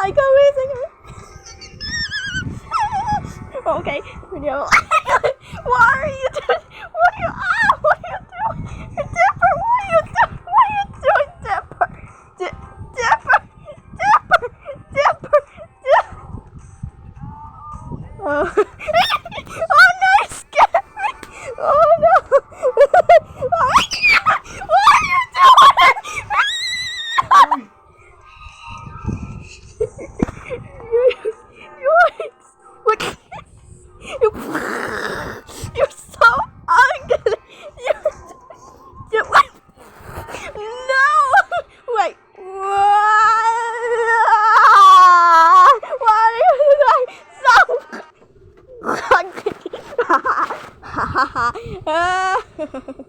like a wheezing. Okay, video. What are you doing? What are you? What are you doing? Dipper, what are you doing? What are you doing, Dipper? Dipper, Dipper, Dipper, Dipper. Oh no, you scared me. Oh no. What are you doing? You're so ugly. You no. Wait. Why are you like so ugly?